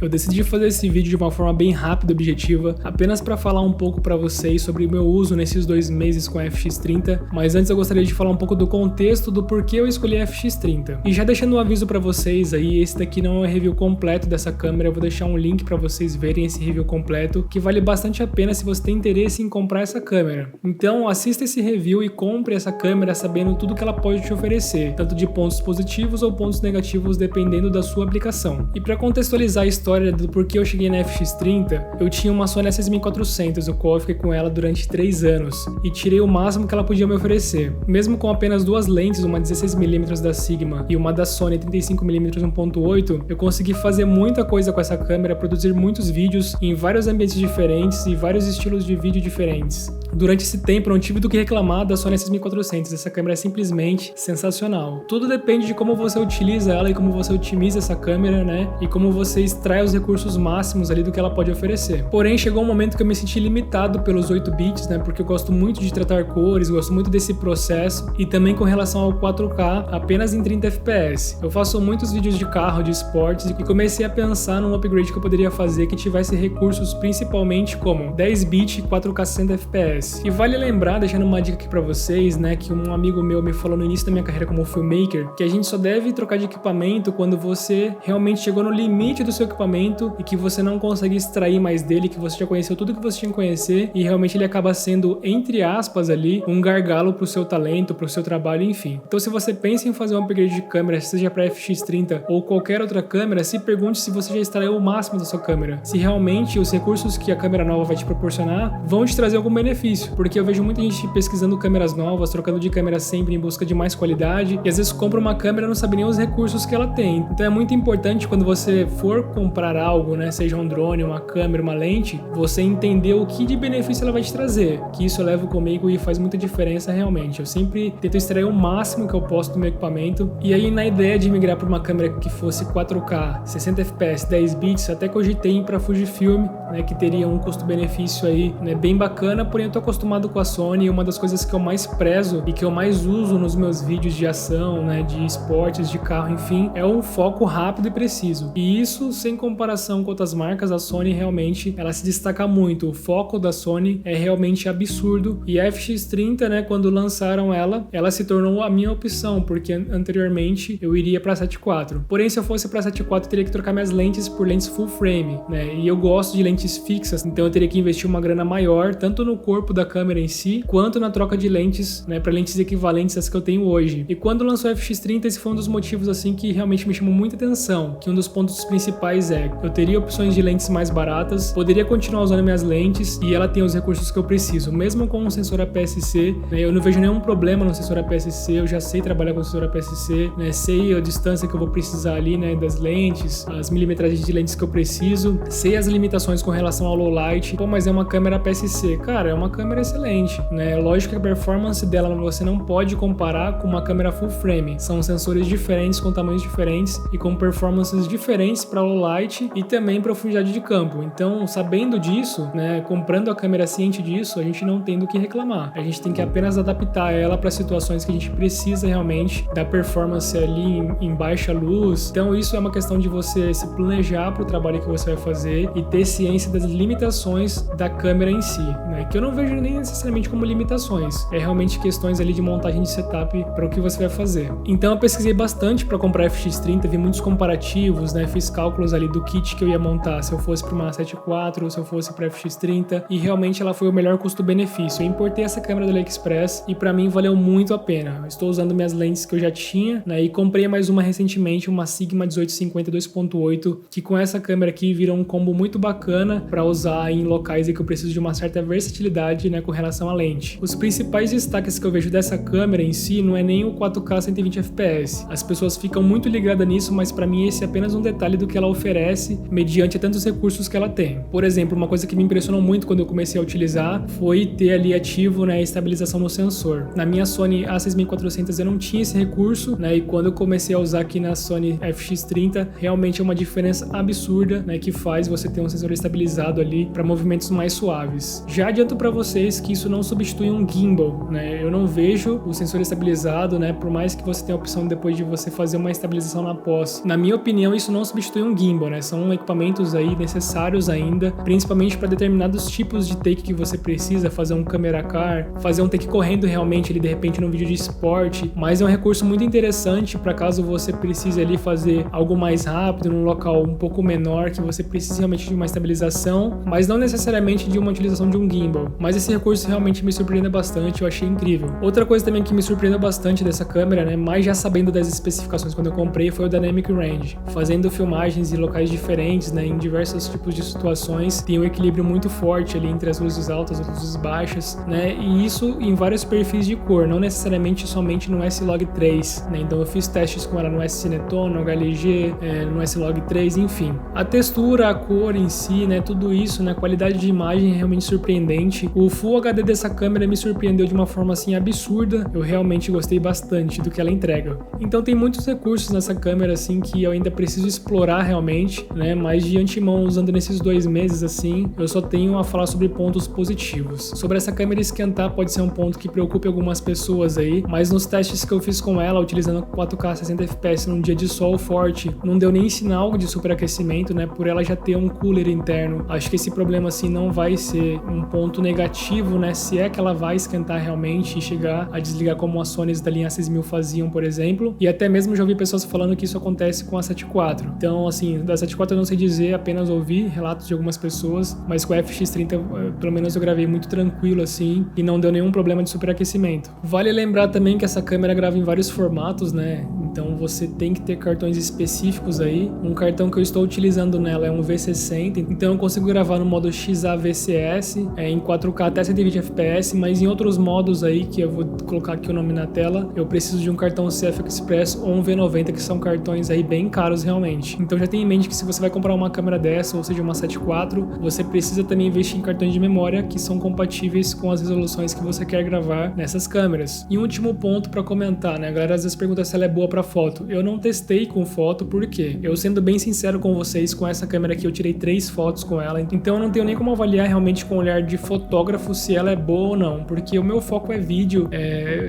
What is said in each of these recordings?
Eu decidi fazer esse vídeo de uma forma bem rápida e objetiva, apenas para falar um pouco para vocês sobre o meu uso nesses 2 meses com a FX30, mas antes eu gostaria de falar um pouco do contexto do porquê eu escolhi a FX30. E já deixando um aviso para vocês aí, esse daqui não é um review completo dessa câmera, eu vou deixar um link para vocês verem esse review completo, que vale bastante a pena se você tem interesse em comprar essa câmera. Então assista esse review e compre essa câmera sabendo tudo que ela pode te oferecer, tanto de pontos positivos ou pontos negativos dependendo da sua aplicação. E para contextualizar a história do porquê eu cheguei na FX30, eu tinha uma Sony a6400, o qual eu fiquei com ela durante 3 anos e tirei o máximo que ela podia me oferecer. Mesmo com apenas 2 lentes, uma 16mm da Sigma e uma da Sony 35mm 1.8, eu consegui fazer muita coisa com essa câmera, produzir muitos vídeos em vários ambientes diferentes e vários estilos de vídeo diferentes. Durante esse tempo não tive do que reclamar da Sony a6400, essa câmera é simplesmente sensacional. Tudo depende de como você utiliza ela e como você otimiza essa câmera, né? E como você extrai os recursos máximos ali do que ela pode oferecer. Porém, chegou um momento que eu me senti limitado pelos 8 bits, né? Porque eu gosto muito de tratar cores, gosto muito desse processo e também com relação ao 4K apenas em 30 fps. Eu faço muitos vídeos de carro, de esportes e comecei a pensar num upgrade que eu poderia fazer que tivesse recursos principalmente como 10 bits e 4K 60 fps. E vale lembrar, deixando uma dica aqui pra vocês, né, que um amigo meu me falou no início da minha carreira como filmmaker, que a gente só deve trocar de equipamento quando você realmente chegou no limite do seu equipamento e que você não consegue extrair mais dele, que você já conheceu tudo que você tinha que conhecer e realmente ele acaba sendo, entre aspas ali, um gargalo pro seu talento, pro seu trabalho, enfim. Então se você pensa em fazer um upgrade de câmera, seja para FX30 ou qualquer outra câmera, se pergunte se você já extraiu o máximo da sua câmera, se realmente os recursos que a câmera nova vai te proporcionar vão te trazer algum benefício, porque eu vejo muita gente pesquisando câmeras novas, trocando de câmera sempre em busca de mais qualidade e às vezes compra uma câmera e não sabe nem os recursos que ela tem. Então é muito importante quando você for comprar algo, né, seja um drone, uma câmera, uma lente, você entender o que de benefício ela vai te trazer, que isso eu levo comigo e faz muita diferença realmente. Eu sempre tento extrair o máximo que eu posso do meu equipamento e aí na ideia de migrar para uma câmera que fosse 4K, 60 fps, 10 bits, até cogitei ir para Fujifilm, né, que teria um custo-benefício aí, né, bem bacana, porém eu tô acostumado com a Sony e uma das coisas que eu mais prezo e que eu mais uso nos meus vídeos de ação, né, de esportes, de carro, enfim, é um foco rápido e preciso. E isso sem comparação com outras marcas, a Sony realmente ela se destaca muito. O foco da Sony é realmente absurdo e a FX30, né, quando lançaram ela se tornou a minha opção, porque anteriormente eu iria para 7.4. Porém, se eu fosse para 7.4, eu teria que trocar minhas lentes por lentes full frame, né? E eu gosto de lentes fixas, então eu teria que investir uma grana maior, tanto no corpo da câmera em si, quanto na troca de lentes, né, para lentes equivalentes às que eu tenho hoje. E quando lançou a FX30, esse foi um dos motivos assim que realmente me chamou muita atenção, que um dos pontos principais é eu teria opções de lentes mais baratas, poderia continuar usando minhas lentes e ela tem os recursos que eu preciso, mesmo com um sensor APS-C, né, eu não vejo nenhum problema no sensor APS-C, eu já sei trabalhar com o sensor APS-C, né, sei a distância que eu vou precisar ali, né, das lentes, as milimetragens de lentes que eu preciso, sei as limitações com relação ao low light. Pô, mas é uma câmera APS-C, cara, é uma câmera excelente, né, lógico que a performance dela você não pode comparar com uma câmera full frame, são sensores diferentes com tamanhos diferentes e com performances diferentes para low light e também profundidade de campo. Então, sabendo disso, né, comprando a câmera ciente disso, a gente não tem do que reclamar. A gente tem que apenas adaptar ela para situações que a gente precisa realmente da performance ali em baixa luz. Então, isso é uma questão de você se planejar para o trabalho que você vai fazer e ter ciência das limitações da câmera em si, né, que eu não vejo nem necessariamente como limitações, é realmente questões ali de montagem de setup para o que você vai fazer. Então, eu pesquisei bastante para comprar a FX30, vi muitos comparativos, né, fiz cálculos ali do kit que eu ia montar, se eu fosse para uma 7.4 ou se eu fosse para FX30, e realmente ela foi o melhor custo-benefício. Eu importei essa câmera do AliExpress e para mim valeu muito a pena. Eu estou usando minhas lentes que eu já tinha, né, e comprei mais uma recentemente, uma Sigma 1850 2.8, que com essa câmera aqui vira um combo muito bacana para usar em locais em que eu preciso de uma certa versatilidade, né, com relação à lente. Os principais destaques que eu vejo dessa câmera em si não é nem o 4K 120 fps. As pessoas ficam muito ligadas nisso, mas para mim esse é apenas um detalhe do que ela oferece mediante tantos recursos que ela tem. Por exemplo, uma coisa que me impressionou muito quando eu comecei a utilizar foi ter ali ativo, né, a estabilização no sensor. Na minha Sony A6400 eu não tinha esse recurso, né, e quando eu comecei a usar aqui na Sony FX30, realmente é uma diferença absurda, né, que faz você ter um sensor estabilizado estabilizado ali para movimentos mais suaves. Já adianto para vocês que isso não substitui um gimbal, né? Eu não vejo o sensor estabilizado, né? Por mais que você tenha a opção depois de você fazer uma estabilização na pós. Na minha opinião, isso não substitui um gimbal, né? São equipamentos aí necessários ainda, principalmente para determinados tipos de take que você precisa, fazer um camera car, fazer um take correndo realmente ali de repente num vídeo de esporte, mas é um recurso muito interessante para caso você precise ali fazer algo mais rápido num local um pouco menor, que você precise realmente de uma estabilização, mas não necessariamente de uma utilização de um gimbal. Mas esse recurso realmente me surpreendeu bastante, eu achei incrível. Outra coisa também que me surpreendeu bastante dessa câmera, né, mas já sabendo das especificações quando eu comprei, foi o Dynamic Range. Fazendo filmagens em locais diferentes, né, em diversos tipos de situações, tem um equilíbrio muito forte ali entre as luzes altas e as luzes baixas, né, e isso em vários perfis de cor, não necessariamente somente no S-Log3, né, então eu fiz testes com ela no S-Cinetone, no HLG, no S-Log3, enfim. A textura, a cor em si, né, tudo isso, né, a qualidade de imagem é realmente surpreendente. O Full HD dessa câmera me surpreendeu de uma forma assim absurda, eu realmente gostei bastante do que ela entrega. Então tem muitos recursos nessa câmera assim que eu ainda preciso explorar realmente, né, mas de antemão usando nesses 2 meses assim, eu só tenho a falar sobre pontos positivos. Sobre essa câmera esquentar pode ser um ponto que preocupe algumas pessoas aí, mas nos testes que eu fiz com ela, utilizando 4K 60 fps num dia de sol forte, não deu nem sinal de superaquecimento, né, por ela já ter um cooler interno. Acho que esse problema assim não vai ser um ponto negativo, né, se é que ela vai esquentar realmente e chegar a desligar como as Sonys da linha 6000 faziam, por exemplo, e até mesmo já ouvi pessoas falando que isso acontece com a 7 IV. Então, assim, da 7 IV eu não sei dizer, apenas ouvi relatos de algumas pessoas, mas com a FX30, pelo menos eu gravei muito tranquilo, assim, e não deu nenhum problema de superaquecimento. Vale lembrar também que essa câmera grava em vários formatos, né, então você tem que ter cartões específicos aí. Um cartão que eu estou utilizando nela é um V60, então eu consigo gravar no modo XAVCS, em 4K até 120 fps, mas em outros modos aí, que eu vou colocar aqui o nome na tela, eu preciso de um cartão CF Express ou um V90, que são cartões aí bem caros realmente. Então já tenha em mente que se você vai comprar uma câmera dessa, ou seja, uma 7 IV, você precisa também investir em cartões de memória que são compatíveis com as resoluções que você quer gravar nessas câmeras. E um último ponto para comentar, né? A galera às vezes pergunta se ela é boa para foto. Eu não testei com foto, por quê? Eu sendo bem sincero com vocês, com essa câmera aqui eu tirei 3 fotos com ela, então eu não tenho nem como avaliar realmente com o olhar de fotógrafo se ela é boa ou não, porque o meu foco é vídeo.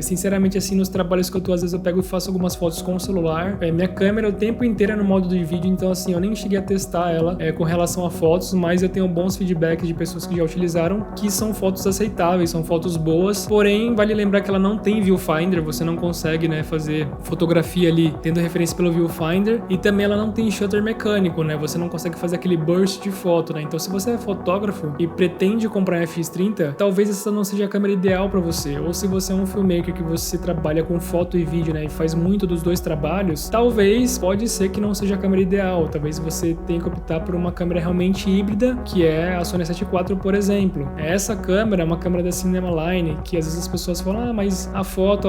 Sinceramente, assim, nos trabalhos que eu tô, às vezes eu pego e faço algumas fotos com o celular. Minha câmera o tempo inteiro é no modo de vídeo, então assim, eu nem cheguei a testar ela com relação a fotos, mas eu tenho bons feedbacks de pessoas que já utilizaram, que são fotos aceitáveis, são fotos boas, porém, vale lembrar que ela não tem viewfinder, você não consegue, né, fazer fotografia ali tendo referência pelo viewfinder, e também ela não tem shutter mecânico, né, você não consegue fazer aquele burst de foto, né, então se você é fotógrafo e pretende comprar a FX30, talvez essa não seja a câmera ideal para você, ou se você é um filmmaker que você trabalha com foto e vídeo, né, e faz muito dos dois trabalhos, talvez, pode ser que não seja a câmera ideal, talvez você tenha que optar por uma câmera realmente híbrida, que é a Sony A7 IV, por exemplo. Essa câmera é uma câmera da Cinemaline, que às vezes as pessoas falam, mas a foto,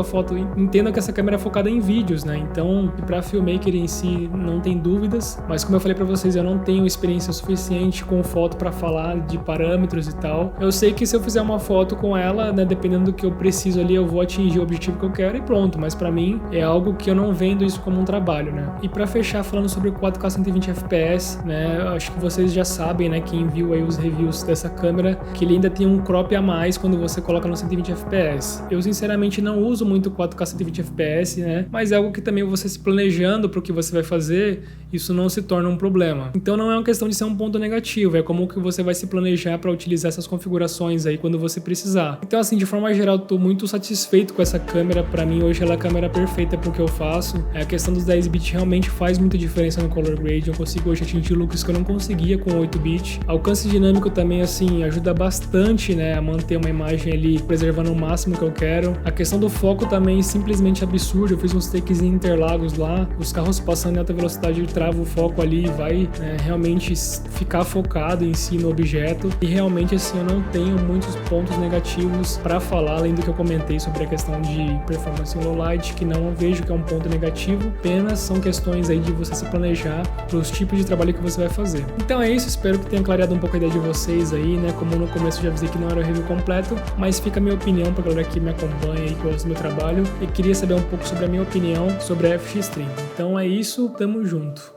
entendo que essa câmera é focada em vídeos, né, então, para filmmaker em si, não tem dúvidas, mas como eu falei para vocês, eu não tenho experiência suficiente com foto para falar de parâmetros e tal. Eu sei que se eu fizer uma foto com ela, né, dependendo do que eu preciso ali, eu vou atingir o objetivo que eu quero e pronto, mas para mim é algo que eu não vendo isso como um trabalho, né. E para fechar falando sobre o 4K 120 fps, né, acho que vocês já sabem, né, quem viu aí os reviews dessa câmera, que ele ainda tem um crop a mais quando você coloca no 120 fps. Eu sinceramente não uso muito 4K 120 fps, né, mas é algo que também você se planejando para o que você vai fazer, isso não se torna um problema. Então não é uma questão de ser um ponto negativo, é como que você vai se planejar para utilizar essas configurações aí quando você precisar. Então assim, de forma geral, eu tô muito satisfeito com essa câmera. Para mim hoje ela é a câmera perfeita para o que eu faço. A questão dos 10 bits realmente faz muita diferença no color grade. Eu consigo hoje atingir looks que eu não conseguia com 8 bits. Alcance dinâmico também assim ajuda bastante, né, a manter uma imagem ali preservando o máximo que eu quero. A questão do foco também simplesmente absurda. Eu fiz uns takes em Interlagos lá, os carros passando em alta velocidade trava o foco ali e vai realmente ficar focado em si no objeto. E realmente assim eu não tenho muitos pontos negativos para falar, além do que eu comentei sobre a questão de performance em low light, que não vejo que é um ponto negativo, apenas são questões aí de você se planejar para os tipos de trabalho que você vai fazer. Então é isso, espero que tenha clareado um pouco a ideia de vocês aí, né, como no começo eu já avisei que não era o review completo, mas fica a minha opinião para a galera que me acompanha e que gosta do meu trabalho e queria saber um pouco sobre a minha opinião sobre a FX30. Então é isso, tamo junto.